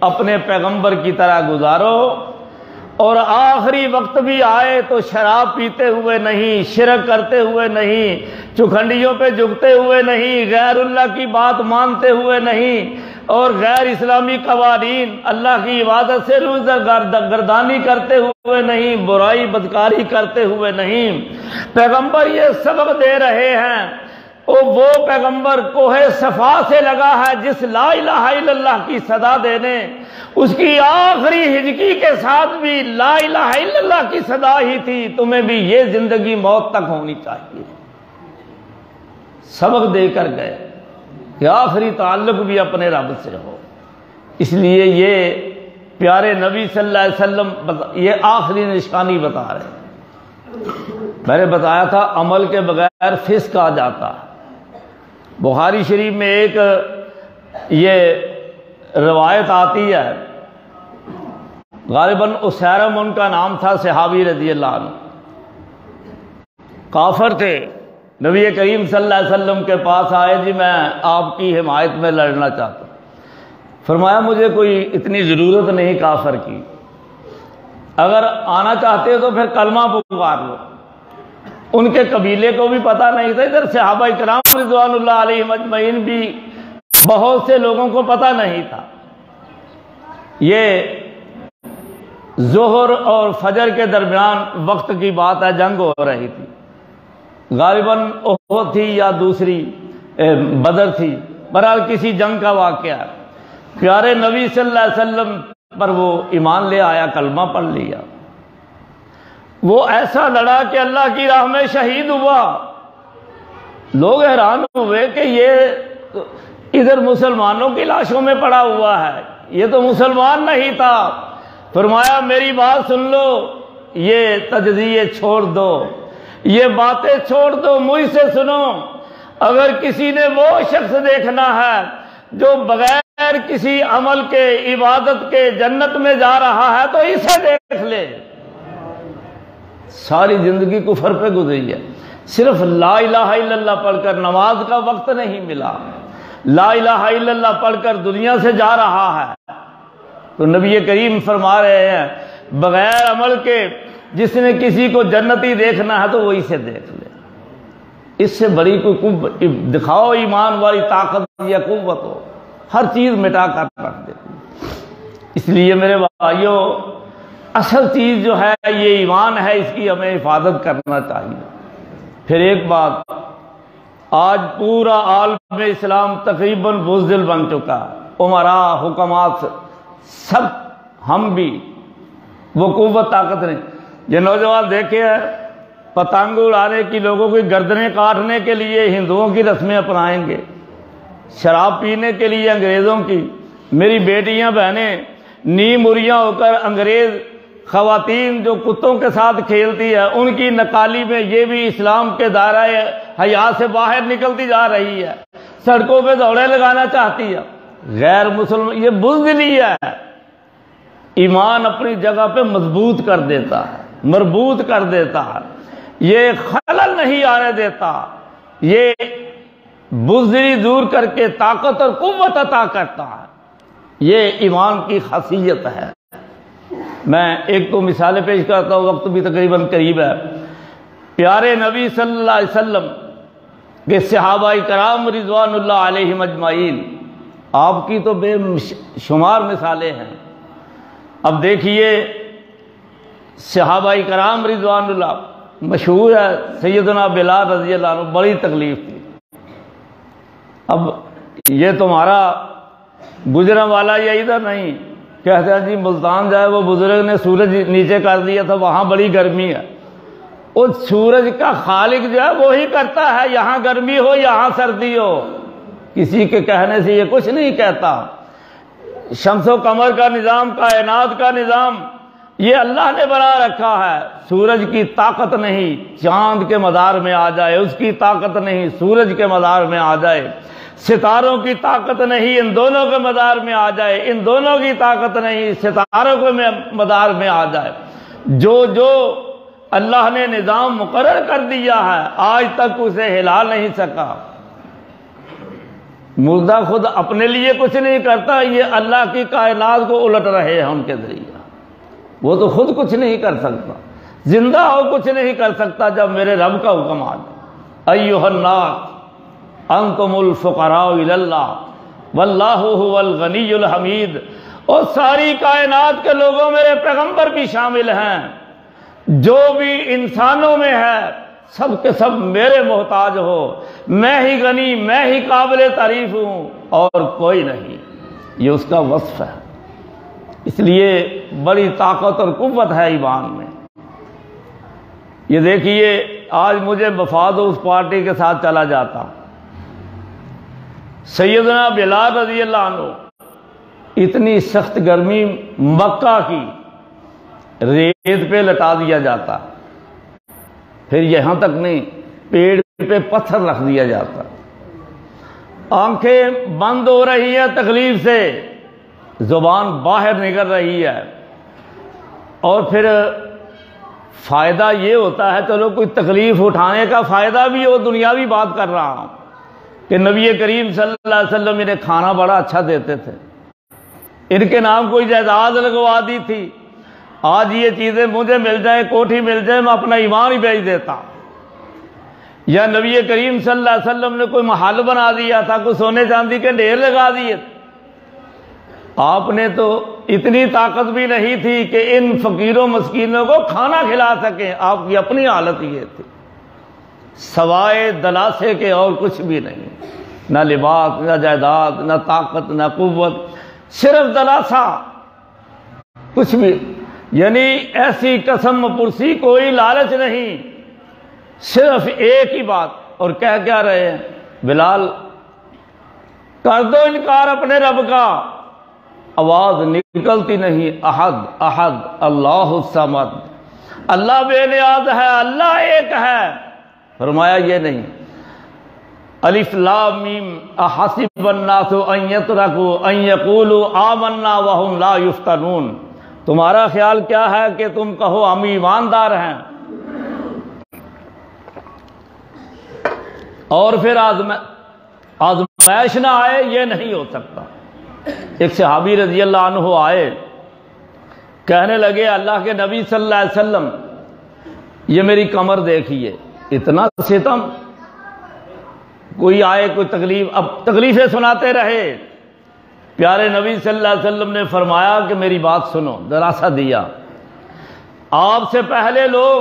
اپنے پیغمبر کی طرح گزارو، اور آخری وقت بھی آئے تو شراب پیتے ہوئے نہیں، شرک کرتے ہوئے نہیں، چوکھنڈیوں پہ جھکتے ہوئے نہیں، غیر اللہ کی بات مانتے ہوئے نہیں، اور غیر اسلامی قوانین اللہ کی عبادت سے روز گردانی کرتے ہوئے نہیں، برائی بدکاری کرتے ہوئے نہیں۔ پیغمبر یہ سبق دے رہے ہیں، وہ پیغمبر کوہ صفا سے لگا ہے جس لا الہ الا اللہ کی صدا دینے، اس کی آخری ہجکی کے ساتھ بھی لا الہ الا اللہ کی صدا ہی تھی۔ تمہیں بھی یہ زندگی موت تک ہونی چاہیے، سبق دے کر گئے کہ آخری تعلق بھی اپنے رب سے ہو۔ اس لیے یہ پیارے نبی صلی اللہ علیہ وسلم یہ آخری نشانی بتا رہے ہیں۔ میں نے بتایا تھا عمل کے بغیر فسق آ جاتا ہے۔ بخاری شریف میں ایک یہ روایت آتی ہے، غالباً اسیرم ان کا نام تھا، صحابی رضی اللہ عنہ، کافر تھے، نبی کریم صلی اللہ علیہ وسلم کے پاس آئے، جی میں آپ کی حمایت میں لڑنا چاہتا ہوں۔ فرمایا مجھے کوئی اتنی ضرورت نہیں کافر کی، اگر آنا چاہتے ہو تو پھر کلمہ پکار لو۔ ان کے قبیلے کو بھی پتہ نہیں تھا، ادھر صحابہ کرام رضوان اللہ علیہم اجمعین بھی بہت سے لوگوں کو پتہ نہیں تھا۔ یہ ظہر اور فجر کے درمیان وقت کی بات ہے، جنگ ہو رہی تھی، غالباً احد تھی یا دوسری بدر تھی، بہرحال کسی جنگ کا واقعہ ہے۔ پیارے نبی صلی اللہ علیہ وسلم پر وہ ایمان لے آیا، کلمہ پڑھ لیا، وہ ایسا لڑا کہ اللہ کی راہ میں شہید ہوا۔ لوگ حیران ہوئے کہ یہ ادھر مسلمانوں کی لاشوں میں پڑا ہوا ہے، یہ تو مسلمان نہیں تھا۔ فرمایا میری بات سن لو، یہ تجزیے چھوڑ دو، یہ باتیں چھوڑ دو، مجھ سے سنو۔ اگر کسی نے وہ شخص دیکھنا ہے جو بغیر کسی عمل کے عبادت کے جنت میں جا رہا ہے تو اسے دیکھ لے۔ ساری زندگی کفر پہ گزری ہے، صرف لا الہ الا اللہ پڑھ کر نماز کا وقت نہیں ملا، لا الہ الا اللہ پڑھ کر دنیا سے جا رہا ہے۔ تو نبی کریم فرما رہے ہیں بغیر عمل کے جس نے کسی کو جنتی دیکھنا ہے تو وہ اسے دیکھ لے۔ اس سے بڑی کوئی قوت دکھاؤ ایمان والی طاقت یا قوت ہو، ہر چیز مٹا کر رکھ دیتی۔ اس لیے میرے بھائیوں اصل چیز جو ہے یہ ایمان ہے، اس کی ہمیں حفاظت کرنا چاہیے۔ پھر ایک بات، آج پورا عالم اسلام تقریباً بزدل بن چکا ہے، امراء حکمات سب، ہم بھی وہ قوت طاقت نہیں۔ یہ نوجوان دیکھے ہیں پتنگ اڑانے کی، لوگوں کی گردنیں کاٹنے کے لیے ہندوؤں کی رسمیں اپنائیں گے، شراب پینے کے لیے انگریزوں کی۔ میری بیٹیاں بہنیں نیم اریاں ہو کر انگریز خواتین جو کتوں کے ساتھ کھیلتی ہے ان کی نکالی میں یہ بھی اسلام کے دائرہ حیا سے باہر نکلتی جا رہی ہے، سڑکوں پہ دوڑے لگانا چاہتی ہے۔ غیر مسلم یہ بزدلی ہے۔ ایمان اپنی جگہ پہ مضبوط کر دیتا ہے، مربوط کر دیتا ہے، یہ خلل نہیں آنے دیتا، یہ بزدلی دور کر کے طاقت اور قوت عطا کرتا ہے۔ یہ ایمان کی خاصیت ہے۔ میں ایک تو مثالیں پیش کرتا ہوں، وقت بھی تقریباً قریب ہے۔ پیارے نبی صلی اللہ علیہ وسلم کے صحابہ کرام رضوان اللہ علیہم اجمعین، آپ کی تو بے شمار مثالیں ہیں۔ اب دیکھیے صحابہ کرام رضوان اللہ، مشہور ہے سیدنا بلال رضی اللہ عنہ، بڑی تکلیف تھی۔ اب یہ تمہارا گجرا والا یا ادھر نہیں، کہتے ہیں جی ملتان جائے، وہ بزرگ نے سورج نیچے کر دیا تھا، وہاں بڑی گرمی ہے۔ اس سورج کا خالق جو ہے وہی کرتا ہے، یہاں گرمی ہو یہاں سردی ہو، کسی کے کہنے سے یہ کچھ نہیں کہتا۔ شمس و قمر کا نظام، کائنات کا نظام یہ اللہ نے بنا رکھا ہے۔ سورج کی طاقت نہیں چاند کے مدار میں آ جائے، اس کی طاقت نہیں سورج کے مدار میں آ جائے، ستاروں کی طاقت نہیں ان دونوں کے مدار میں آ جائے، ان دونوں کی طاقت نہیں ستاروں کے مدار میں آ جائے۔ جو اللہ نے نظام مقرر کر دیا ہے آج تک اسے ہلا نہیں سکا۔ مردہ خود اپنے لیے کچھ نہیں کرتا، یہ اللہ کی کائنات کو الٹ رہے ہیں ان کے ذریعے۔ وہ تو خود کچھ نہیں کر سکتا، زندہ ہو کچھ نہیں کر سکتا جب میرے رب کا حکم آ جائے۔ ایھا الناس انتم الفقراء الی اللہ واللہ هو الغنی الحمید۔ اور ساری کائنات کے لوگوں میرے پیغمبر بھی شامل ہیں، جو بھی انسانوں میں ہے سب کے سب میرے محتاج ہو، میں ہی غنی، میں ہی قابل تعریف ہوں اور کوئی نہیں۔ یہ اس کا وصف ہے، اس لیے بڑی طاقت اور قوت ہے ایمان میں۔ یہ دیکھیے آج مجھے مفاد ہو، اس پارٹی کے ساتھ چلا جاتا، سیدنا بلال رضی اللہ عنہ، اتنی سخت گرمی مکہ کی، ریت پہ لٹا دیا جاتا، پھر یہاں تک نہیں پیڑ پہ پتھر رکھ دیا جاتا، آنکھیں بند ہو رہی ہیں تکلیف سے، زبان باہر نکل رہی ہے، اور پھر فائدہ یہ ہوتا ہے چلو کوئی تکلیف اٹھانے کا فائدہ بھی ہو، دنیاوی بات کر رہا ہوں کہ نبی کریم صلی اللہ علیہ وسلم انہیں کھانا بڑا اچھا دیتے تھے، ان کے نام کوئی جائیداد لگوا دی تھی، آج یہ چیزیں مجھے مل جائیں، کوٹھی مل جائے، میں اپنا ایمان ہی بیچ دیتا، یا نبی کریم صلی اللہ علیہ وسلم نے کوئی محل بنا دیا تھا، کوئی سونے چاندی کے ڈھیر لگا دیے، آپ نے تو اتنی طاقت بھی نہیں تھی کہ ان فقیروں مسکینوں کو کھانا کھلا سکیں، آپ کی اپنی حالت یہ تھی، سوائے دلاسے کے اور کچھ بھی نہیں، نہ لباس، نہ جائیداد، نہ طاقت، نہ قوت، صرف دلاسا، کچھ بھی، یعنی ایسی قسم پرسی، کوئی لالچ نہیں، صرف ایک ہی بات، اور کہہ کیا رہے ہیں بلال، کر دو انکار اپنے رب کا، آواز نکلتی نہیں، احد احد اللہ الصمد، اللہ بے نیاز ہے، اللہ ایک ہے، فرمایا یہ نہیں، الف لام میم احسب الناس ان یترکوا ان یقولوا آمنا وهم لا یفتنون، تمہارا خیال کیا ہے کہ تم کہو ہم ایماندار ہیں اور پھر آزمائش نہ آئے؟ یہ نہیں ہو سکتا۔ ایک صحابی رضی اللہ عنہ آئے، کہنے لگے اللہ کے نبی صلی اللہ علیہ وسلم یہ میری کمر دیکھیے، اتنا ستم، کوئی آئے کوئی تکلیف، اب تکلیفیں سناتے رہے، پیارے نبی صلی اللہ علیہ وسلم نے فرمایا کہ میری بات سنو، دلاسا دیا، آپ سے پہلے لوگ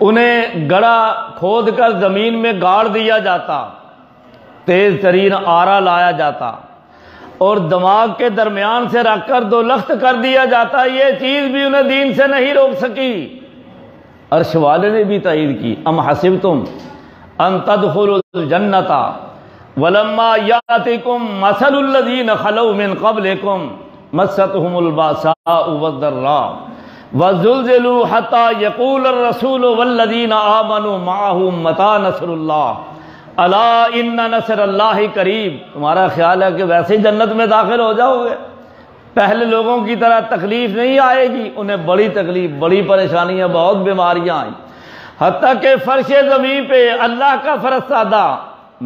انہیں گڑھا کھود کر زمین میں گاڑ دیا جاتا، تیز ترین آرا لایا جاتا اور دماغ کے درمیان سے رکھ کر دو لخت کر دیا جاتا، یہ چیز بھی انہیں دین سے نہیں روک سکی۔ عرش والے نے بھی تائید کی، ام حسبتم ان تدخلوا الجنۃ ولما یاتکم مثل الذین خلوا من قبلکم مستهم الباساء والضراء وزلزلوا حتى يقول الرسول والذین آمنوا معه متى نصر اللہ الا ان نصر اللہ قریب۔ تمہارا خیال ہے کہ ویسے ہی جنت میں داخل ہو جاؤ گے؟ پہلے لوگوں کی طرح تکلیف نہیں آئے گی، انہیں بڑی تکلیف، بڑی پریشانیاں، بہت بیماریاں آئیں، حتیٰ کہ فرش زمین پہ اللہ کا فرستادہ،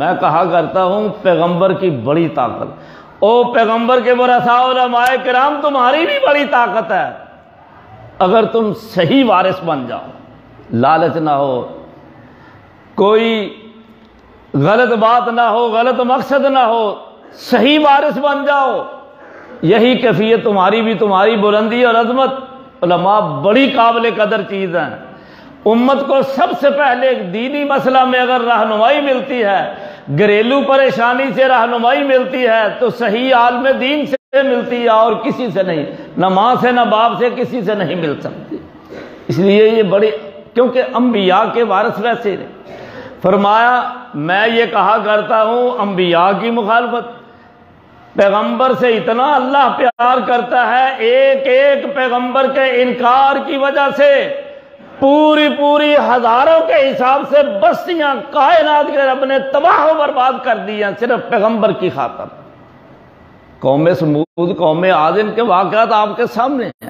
میں کہا کرتا ہوں پیغمبر کی بڑی طاقت، او پیغمبر کے ورثاء علماء کرام تمہاری بھی بڑی طاقت ہے، اگر تم صحیح وارث بن جاؤ، لالچ نہ ہو، کوئی غلط بات نہ ہو، غلط مقصد نہ ہو، صحیح وارث بن جاؤ، یہی کیفیت تمہاری بھی، تمہاری بلندی اور عظمت۔ علماء بڑی قابل قدر چیز ہیں، امت کو سب سے پہلے دینی مسئلہ میں اگر رہنمائی ملتی ہے، گھریلو پریشانی سے رہنمائی ملتی ہے تو صحیح عالم دین سے ملتی ہے، اور کسی سے نہیں، نہ ماں سے نہ باپ سے، کسی سے نہیں مل سکتی۔ اس لیے یہ بڑی، کیونکہ انبیاء کے وارث ویسے نہیں۔ فرمایا میں یہ کہا کرتا ہوں انبیاء کی مخالفت، پیغمبر سے اتنا اللہ پیار کرتا ہے، ایک ایک پیغمبر کے انکار کی وجہ سے پوری ہزاروں کے حساب سے بستیاں کائنات کے رب نے تباہ و برباد کر دی ہیں، صرف پیغمبر کی خاطر۔ قوم سمود، قوم عاد، ان کے واقعات آپ کے سامنے ہیں،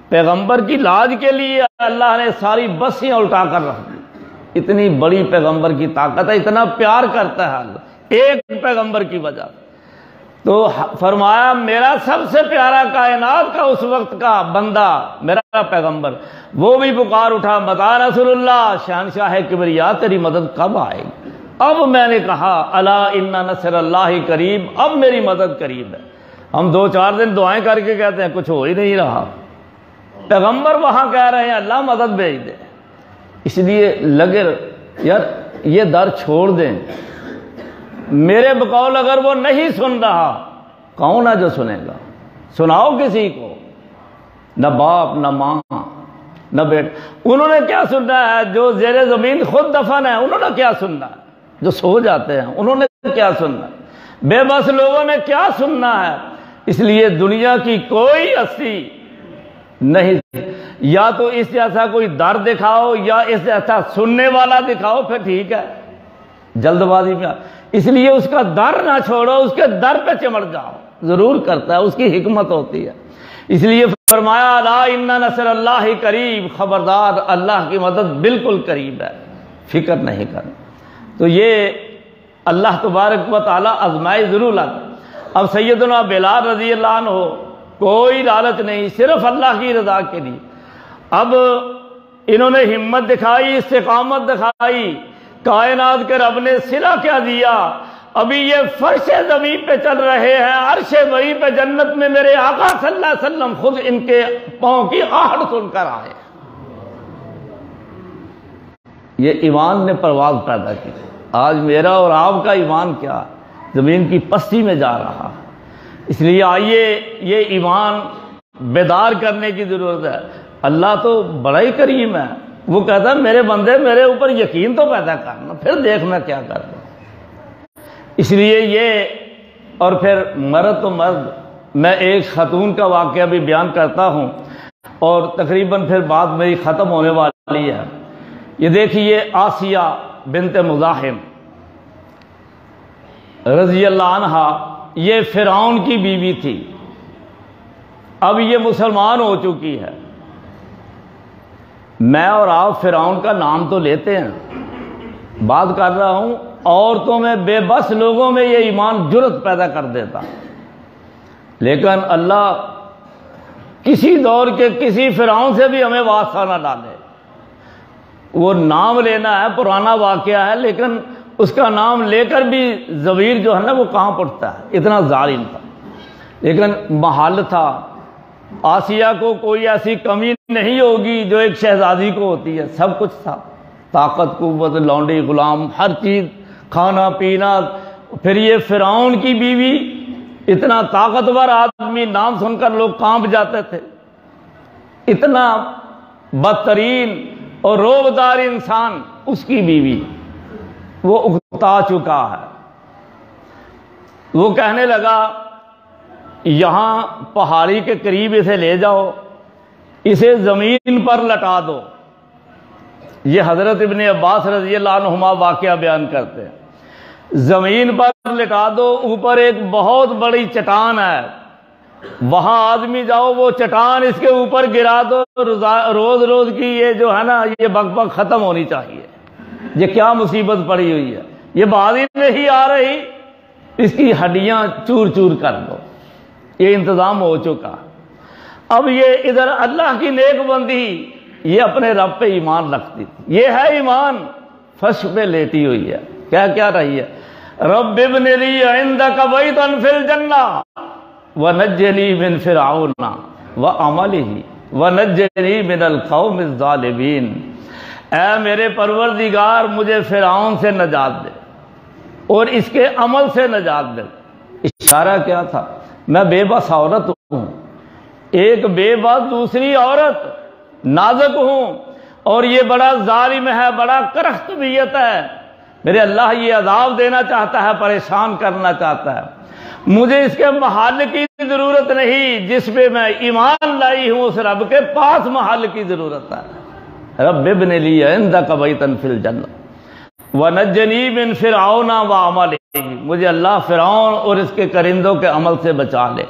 پیغمبر کی لاج کے لیے اللہ نے ساری بستیاں الٹا کر رکھ دی، اتنی بڑی پیغمبر کی طاقت ہے، اتنا پیار کرتا ہے اللہ ایک پیغمبر کی وجہ سے۔ تو فرمایا میرا سب سے پیارا کائنات کا اس وقت کا بندہ میرا پیغمبر وہ بھی پکار اٹھا، بتا رسول اللہ شہنشاہ کبریا تیری مدد کب آئے گی؟ اب میں نے کہا الا ان نصر اللہ قریب، اب میری مدد قریب ہے۔ ہم 2-4 دن دعائیں کر کے کہتے ہیں کچھ ہو ہی نہیں رہا، پیغمبر وہاں کہہ رہے ہیں اللہ مدد بھیج دے۔ اس لیے لگے یار یہ در چھوڑ دیں، میرے بقول اگر وہ نہیں سن رہا کون ہے جو سنے گا؟ سناؤ کسی کو، نہ باپ نہ ماں نہ بیٹا، انہوں نے کیا سننا ہے؟ جو زیر زمین خود دفن ہے انہوں نے کیا سننا ہے؟ جو سو جاتے ہیں انہوں نے کیا سننا ہے؟ بے بس لوگوں نے کیا سننا ہے؟ اس لیے دنیا کی کوئی ہستی نہیں، یا تو اس جیسا کوئی در دکھاؤ یا اس جیسا سننے والا دکھاؤ، پھر ٹھیک ہے، جلد بازی میں۔ اس لیے اس کا در نہ چھوڑو، اس کے در پہ چمٹ جاؤ، ضرور کرتا ہے، اس کی حکمت ہوتی ہے۔ اس لیے فرمایا الا ان نصر اللہ قریب، خبردار اللہ کی مدد بالکل قریب ہے، فکر نہیں کرنا۔ تو یہ اللہ تبارک و تعالی آزمائش ضرور لاتا۔ اب سیدنا بلال رضی اللہ عنہ کوئی لالچ نہیں، صرف اللہ کی رضا کے لیے۔ اب انہوں نے ہمت دکھائی، استقامت دکھائی، کائنات کے رب نے صلہ کیا دیا؟ ابھی یہ فرش زمین پہ چل رہے ہیں، عرش بری پہ جنت میں میرے آقا صلی اللہ علیہ وسلم خود ان کے پاؤں کی آہٹ سن کر آئے۔ یہ ایمان نے پرواز پیدا کی۔ آج میرا اور آپ کا ایمان کیا زمین کی پستی میں جا رہا۔ اس لیے آئیے یہ ایمان بیدار کرنے کی ضرورت ہے۔ اللہ تو بڑا ہی کریم ہے، وہ کہتا ہے میرے بندے میرے اوپر یقین تو پیدا کرنا، پھر دیکھ میں کیا کرتا ہوں۔ اس لیے یہ، اور پھر مرد تو مرد، میں ایک خاتون کا واقعہ بھی بیان کرتا ہوں اور تقریباً پھر بات میری ختم ہونے والی ہے۔ یہ دیکھیے آسیہ بنت مزاحم رضی اللہ عنہا، یہ فرعون کی بیوی تھی، اب یہ مسلمان ہو چکی ہے۔ میں اور آپ فرعون کا نام تو لیتے ہیں، بات کر رہا ہوں عورتوں میں، بے بس لوگوں میں یہ ایمان جرت پیدا کر دیتا، لیکن اللہ کسی دور کے کسی فرعون سے بھی ہمیں واسطہ نہ ڈالے۔ وہ نام لینا ہے، پرانا واقعہ ہے، لیکن اس کا نام لے کر بھی ضمیر جو ہے نا وہ کہاں پڑتا ہے، اتنا ظالم تھا، لیکن محل تھا۔ آسیہ کو کوئی ایسی کمی نہیں ہوگی جو ایک شہزادی کو ہوتی ہے، سب کچھ تھا، طاقت قوت لونڈی غلام ہر چیز، کھانا پینا۔ پھر یہ فرعون کی بیوی، اتنا طاقتور آدمی، نام سن کر لوگ کانپ جاتے تھے، اتنا بدترین اور روبدار انسان اس کی بیوی، وہ اکتا چکا ہے۔ وہ کہنے لگا یہاں پہاڑی کے قریب اسے لے جاؤ، اسے زمین پر لٹا دو۔ یہ حضرت ابن عباس رضی اللہ عنہما واقعہ بیان کرتے ہیں، زمین پر لٹا دو، اوپر ایک بہت بڑی چٹان ہے، وہاں آدمی جاؤ، وہ چٹان اس کے اوپر گرا دو، روز روز کی یہ جو ہے نا یہ بک بک ختم ہونی چاہیے۔ یہ کیا مصیبت پڑی ہوئی ہے، یہ بازی نہیں آ رہی، اس کی ہڈیاں چور چور کر دو۔ یہ انتظام ہو چکا۔ اب یہ ادھر اللہ کی نیک بندی، یہ اپنے رب پہ ایمان رکھتی تھی، یہ ہے ایمان، فرش پہ لیٹی ہوئی ہے، کیا رہی ہے؟ رب ابن لی عندک بیتا فی الجنہ ونجنی من فرعون وعملہ ونجنی من القوم الظالمین۔ اے میرے پروردگار مجھے فرعون سے نجات دے اور اس کے عمل سے نجات دے۔ اشارہ کیا تھا؟ میں بے بس عورت ہوں، ایک بے بس دوسری عورت، نازک ہوں، اور یہ بڑا ظالم ہے، بڑا کرخت طبیعت ہے، میرے اللہ یہ عذاب دینا چاہتا ہے، پریشان کرنا چاہتا ہے، مجھے اس کے محل کی ضرورت نہیں، جس پہ میں ایمان لائی ہوں اس رب کے پاس محل کی ضرورت ہے۔ رب ابن لی عندک بیتا فی الجنہ ونجنی من فرعون وعملہ، مجھے اللہ فرعون اور اس کے کرندوں کے عمل سے بچا لے۔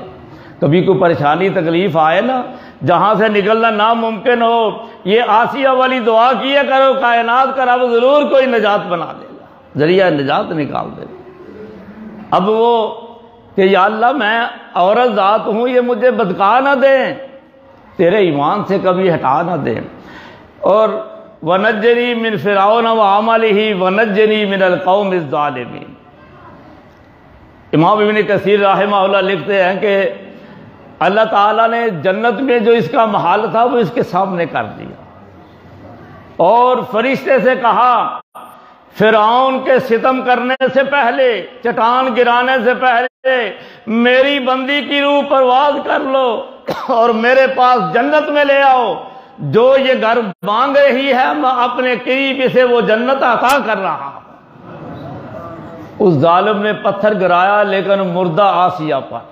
کبھی کوئی پریشانی تکلیف آئے نا، جہاں سے نکلنا ناممکن ہو، یہ آسیہ والی دعا کیا کرو، کائنات کا رب ضرور کوئی نجات بنا دے گا، ذریعہ نجات نکال دے گا۔ اب وہ کہ یا اللہ میں عورت ذات ہوں، یہ مجھے بدکا نہ دیں، تیرے ایمان سے کبھی ہٹا نہ دیں۔ اور وَنَجِّنِي مِن فِرْعَوْنَ وَعَمَلِهِ وَنَجِّنِي مِنَ الْقَوْمِ الظَّالِمِينَ۔ امام ابن کثیر رحمہ اللہ لکھتے ہیں کہ اللہ تعالیٰ نے جنت میں جو اس کا محل تھا وہ اس کے سامنے کر دیا، اور فرشتے سے کہا فرعون کے ستم کرنے سے پہلے، چٹان گرانے سے پہلے میری بندی کی روح پرواز کر لو اور میرے پاس جنت میں لے آؤ، جو یہ گھر مانگ رہی ہے میں اپنے قریب سے وہ جنت عطا کر رہا ہوں۔ اس ظالم نے پتھر گرایا لیکن مردہ آسیہ پر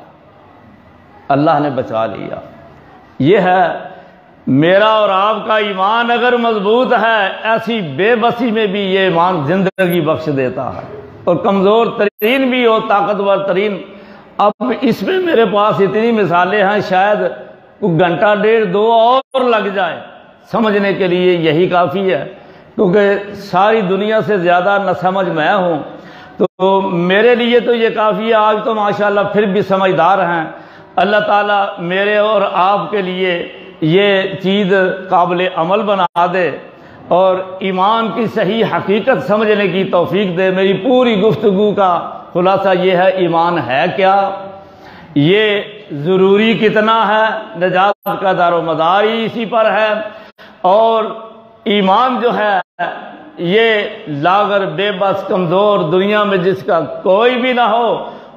اللہ نے بچا لیا۔ یہ ہے میرا اور آپ کا ایمان اگر مضبوط ہے، ایسی بے بسی میں بھی یہ ایمان زندگی بخش دیتا ہے، اور کمزور ترین بھی ہو، طاقتور ترین۔ اب اس میں میرے پاس اتنی مثالیں ہیں، شاید کوئی گھنٹہ ڈیڑھ دو اور لگ جائے سمجھنے کے لیے، یہی کافی ہے، کیونکہ ساری دنیا سے زیادہ نہ سمجھ میں ہوں، تو میرے لیے تو یہ کافی ہے۔ آج تو ماشاءاللہ پھر بھی سمجھدار ہیں، اللہ تعالیٰ میرے اور آپ کے لیے یہ چیز قابل عمل بنا دے اور ایمان کی صحیح حقیقت سمجھنے کی توفیق دے۔ میری پوری گفتگو کا خلاصہ یہ ہے، ایمان ہے کیا، یہ ضروری کتنا ہے، نجات کا دار و مدار ہی اسی پر ہے، اور ایمان جو ہے یہ لاغر بے بس کمزور دنیا میں جس کا کوئی بھی نہ ہو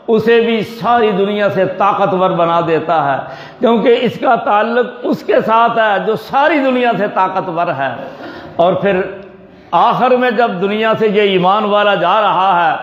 اسے بھی ساری دنیا سے طاقتور بنا دیتا ہے، کیونکہ اس کا تعلق اس کے ساتھ ہے جو ساری دنیا سے طاقتور ہے۔ اور پھر آخر میں جب دنیا سے یہ ایمان والا جا رہا ہے،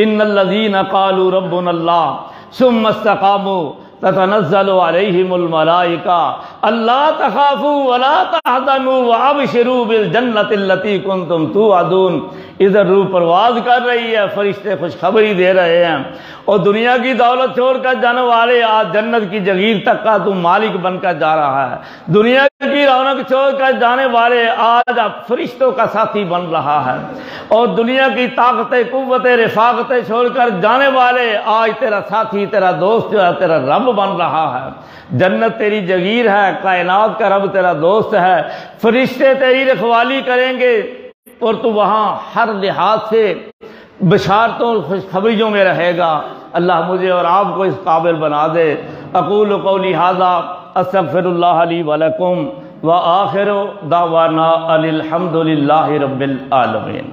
ان الذین قالوا ربنا اللہ ثم استقاموا تتنزل علیہم الملائکہ الا تخافوا ولا تحزنوا وابشروا بالجنۃ التی کنتم توعدون۔ ادھر روح پرواز کر رہی ہے، فرشتے خوشخبری دے رہے ہیں، اور دنیا کی دولت چھوڑ کر جانے والے آج جنت کی جگیر تک کا تم مالک بن کر جا رہا ہے، دنیا کی رونق چھوڑ کر جانے والے آج اب فرشتوں کا ساتھی بن رہا ہے، اور دنیا کی طاقتیں قوتیں رفاقتیں چھوڑ کر جانے والے آج تیرا ساتھی تیرا دوست جو ہے تیرا رب بن رہا ہے۔ جنت تیری جگیر ہے، کائنات کا رب تیرا دوست ہے، فرشتے تیری رکھوالی کریں گے، اور تو وہاں ہر لحاظ سے بشارتوں خوشخبریوں میں رہے گا۔ اللہ مجھے اور آپ کو اس قابل بنا دے۔ اقول قولی ھذا استغفر اللہ لی ولکم وآخر دعوانا ان الحمد للہ رب العالمین۔